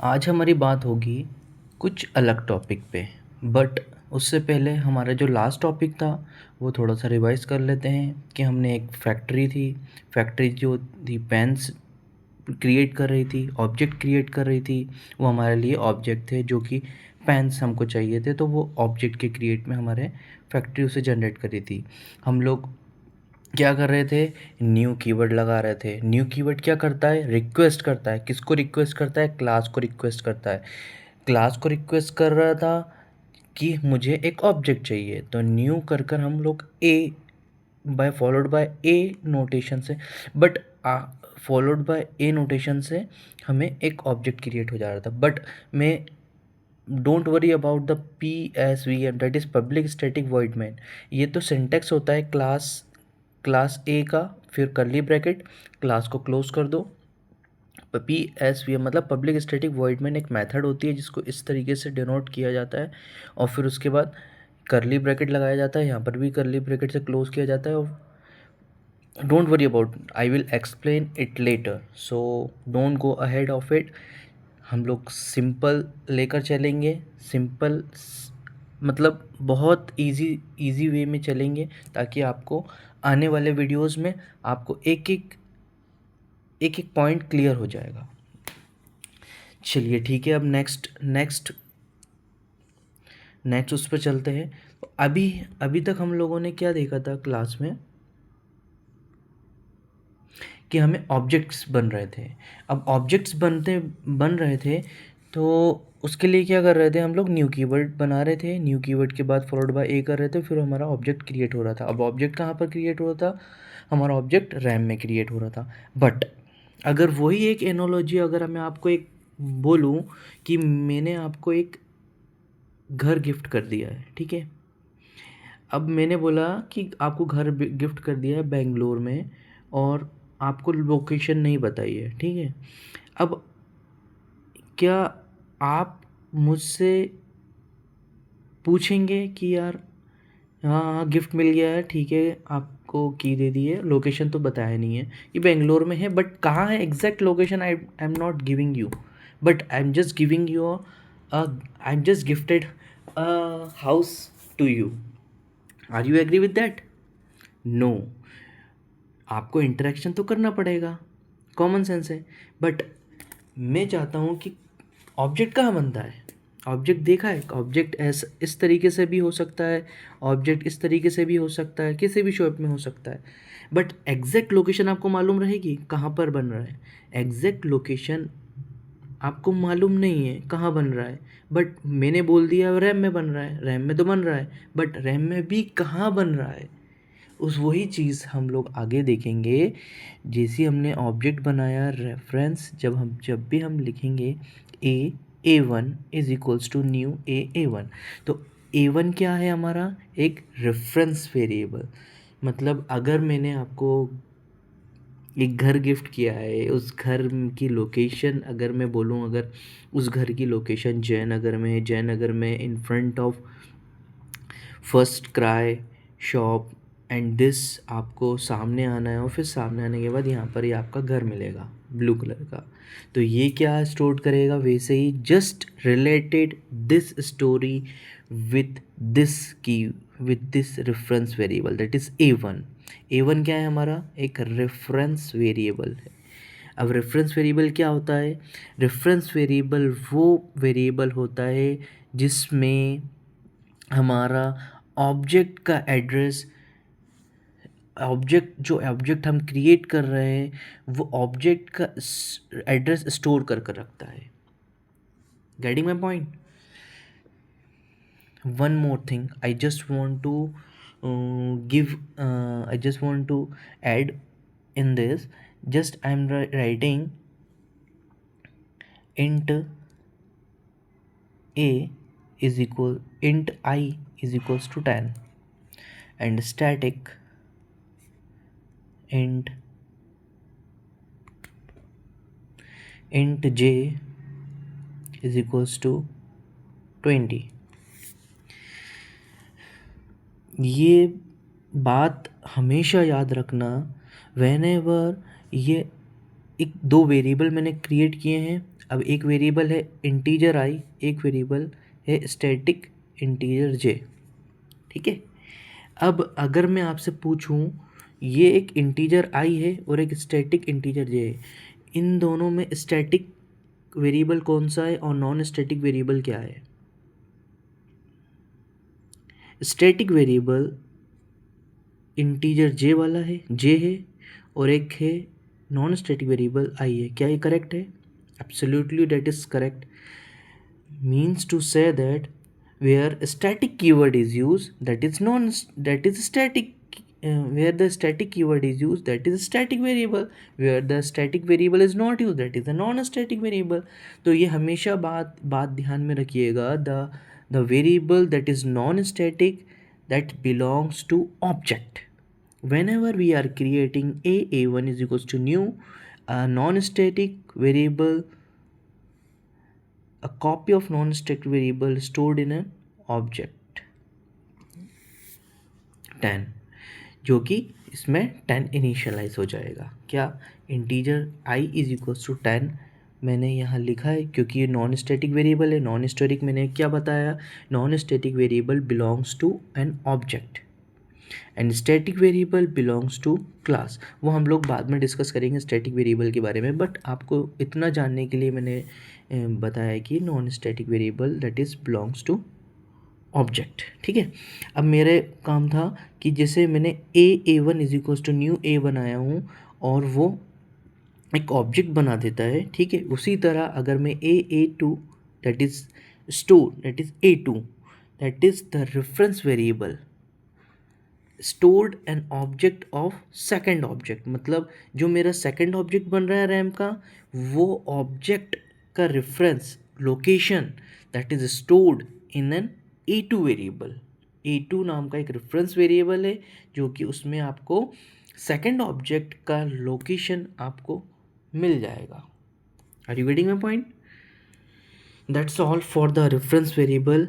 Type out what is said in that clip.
आज हमारी बात होगी कुछ अलग टॉपिक पे। बट उससे पहले हमारा जो लास्ट टॉपिक था वो थोड़ा सा रिवाइज कर लेते हैं कि हमने एक फैक्ट्री जो थी पेन्स क्रिएट कर रही थी, ऑब्जेक्ट क्रिएट कर रही थी। वो हमारे लिए ऑब्जेक्ट थे जो कि पेन्स हमको चाहिए थे, तो वो ऑब्जेक्ट के क्रिएट में हमारे फैक्ट्री उसे जनरेट करी थी। हम लोग क्या कर रहे थे, न्यू कीवर्ड लगा रहे थे। न्यू कीवर्ड क्या करता है, रिक्वेस्ट करता है। किसको रिक्वेस्ट करता है, क्लास को रिक्वेस्ट करता है। क्लास को रिक्वेस्ट कर रहा था कि मुझे एक ऑब्जेक्ट चाहिए, तो न्यू कर कर हम लोग a by followed by a notation से, but followed by a notation से हमें एक ऑब्जेक्ट क्रिएट हो जा रहा था। बट मैं don't worry about the P S V M, that is public static void main. ये तो सिंटेक्स होता है क्लास ए का, फिर कर्ली ब्रैकेट, क्लास को क्लोज कर दो। पी एस वी एम मतलब पब्लिक स्टैटिक वॉइड मेन एक मेथड होती है जिसको इस तरीके से डिनोट किया जाता है, और फिर उसके बाद कर्ली ब्रैकेट लगाया जाता है। यहाँ पर भी कर्ली ब्रैकेट से क्लोज किया जाता है। और don't worry about, I will explain it later, so don't go ahead of it. हम लोग सिंपल लेकर चलेंगे, सिंपल मतलब बहुत इजी वे में चलेंगे, ताकि आपको आने वाले वीडियोस में आपको एक एक पॉइंट क्लियर हो जाएगा। चलिए ठीक है, अब नेक्स्ट उस पर चलते हैं। तो अभी अभी तक हम लोगों ने क्या देखा था क्लास में, कि हमें ऑब्जेक्ट्स बन रहे थे। अब ऑब्जेक्ट्स बन रहे थे, तो उसके लिए क्या कर रहे थे, हम लोग न्यू कीवर्ड बना रहे थे। न्यू कीवर्ड के बाद फॉलोड बाय ए कर रहे थे, फिर हमारा ऑब्जेक्ट क्रिएट हो रहा था। अब ऑब्जेक्ट कहाँ पर क्रिएट हो रहा था, हमारा ऑब्जेक्ट रैम में क्रिएट हो रहा था। बट अगर वही एक एनोलॉजी, अगर मैं आपको एक बोलूँ कि मैंने आपको एक घर गिफ्ट कर दिया है, ठीक है। अब मैंने बोला कि आपको घर गिफ्ट कर दिया है बेंगलोर में, और आपको लोकेशन नहीं बताई है, ठीक है। अब क्या आप मुझसे पूछेंगे कि यार हाँ हाँ गिफ्ट मिल गया है, ठीक है, आपको की दे दी है, लोकेशन तो बताया नहीं है, ये बेंगलोर में है, बट कहाँ है exact location I am not giving you, but I am just giving you I am just gifted house to you. Are you agree with that? No, आपको इंटरेक्शन तो करना पड़ेगा, कॉमन सेंस है। बट मैं चाहता हूँ कि ऑब्जेक्ट कहाँ बनता है, ऑब्जेक्ट देखा है, ऑब्जेक्ट ऐसा इस तरीके से भी हो सकता है, ऑब्जेक्ट इस तरीके से भी हो सकता है, किसी भी शेप में हो सकता है। बट एग्जैक्ट लोकेशन आपको मालूम रहेगी कहाँ पर बन रहा है, एग्जैक्ट लोकेशन आपको मालूम नहीं है कहाँ बन रहा है। बट मैंने बोल दिया रैम में बन रहा है, रैम में तो बन रहा है, बट रैम में भी कहाँ बन रहा है, उस वही चीज़ हम लोग आगे देखेंगे। जैसे हमने ऑब्जेक्ट बनाया रेफरेंस, जब भी हम लिखेंगे A1 is equals to new A1, तो A1 क्या है हमारा, एक रेफरेंस वेरिएबल। मतलब अगर मैंने आपको एक घर गिफ्ट किया है, उस घर की लोकेशन अगर मैं बोलूँ, अगर उस घर की लोकेशन जयनगर में है, जयनगर में in front of first cry shop and this, आपको सामने आना है, और फिर सामने आने के बाद यहाँ पर ही आपका घर मिलेगा ब्लू कलर का। तो ये क्या स्टोर करेगा, वैसे ही just related this story with this की with this reference variable, that is A1। A1 क्या है हमारा, एक रेफरेंस वेरिएबल है। अब रेफरेंस वेरिएबल क्या होता है, रेफरेंस वेरिएबल वो वेरिएबल होता है जिसमें हमारा ऑब्जेक्ट का एड्रेस, ऑब्जेक्ट हम क्रिएट कर रहे हैं वो ऑब्जेक्ट का एड्रेस स्टोर कर कर रखता है। Getting my point? One more thing I just want to give, I just want to add in this, just I'm writing int a is equal int I is equals to 10, and static int j is equals to 20। ये बात हमेशा याद रखना, whenever ये एक दो variable मैंने create किए हैं, अब एक वेरिएबल है इंटीजर आई, एक वेरिएबल है स्टैटिक इंटीजर जे, ठीक है। अब अगर मैं आपसे पूछूं, ये एक इंटीजर आई है और एक स्टैटिक इंटीजर जे है, इन दोनों में स्टैटिक वेरिएबल कौन सा है और नॉन स्टैटिक वेरिएबल क्या है? स्टैटिक वेरिएबल इंटीजर जे वाला है, जे है, और एक है नॉन स्टैटिक वेरिएबल आई है। क्या ये करेक्ट है? Absolutely that is correct. Means to say that where a static keyword is used, that is static, where the static keyword is used, that is a static variable, where the static variable is not used, that is a non static variable। तो ये हमेशा बात ध्यान में रखिएगा, the variable that is non static, that belongs to object। whenever we are creating a1 is equals to new a non static variable, a copy of non-static variable stored in an object 10, जो कि इसमें 10 initialise हो जाएगा। क्या? Integer i is equals to 10 मैंने यहाँ लिखा है क्योंकि ये नॉन स्टैटिक वेरिएबल है। नॉन स्टैटिक मैंने क्या बताया? Non static variable belongs to an object and static variable belongs to class. वो हम लोग बाद में डिस्कस करेंगे स्टैटिक वेरिएबल के बारे में, बट आपको इतना जानने के लिए मैंने बताया कि non static variable that is belongs to object, ठीक है। अब मेरे काम था कि जैसे मैंने a1 is equals to new a बनाया हूँ और वो एक ऑब्जेक्ट बना देता है, ठीक है। उसी तरह अगर मैं a2 that is store, that is a2 that is the reference variable stored an object of second object, मतलब जो मेरा सेकेंड ऑब्जेक्ट बन रहा है रैम का, वो ऑब्जेक्ट का reference location that is stored in an a2 variable. a2 नाम का एक रेफरेंस वेरिएबल है जो कि उसमें आपको सेकेंड ऑब्जेक्ट का लोकेशन आपको मिल जाएगा। Are you getting my point? That's all for the reference variable.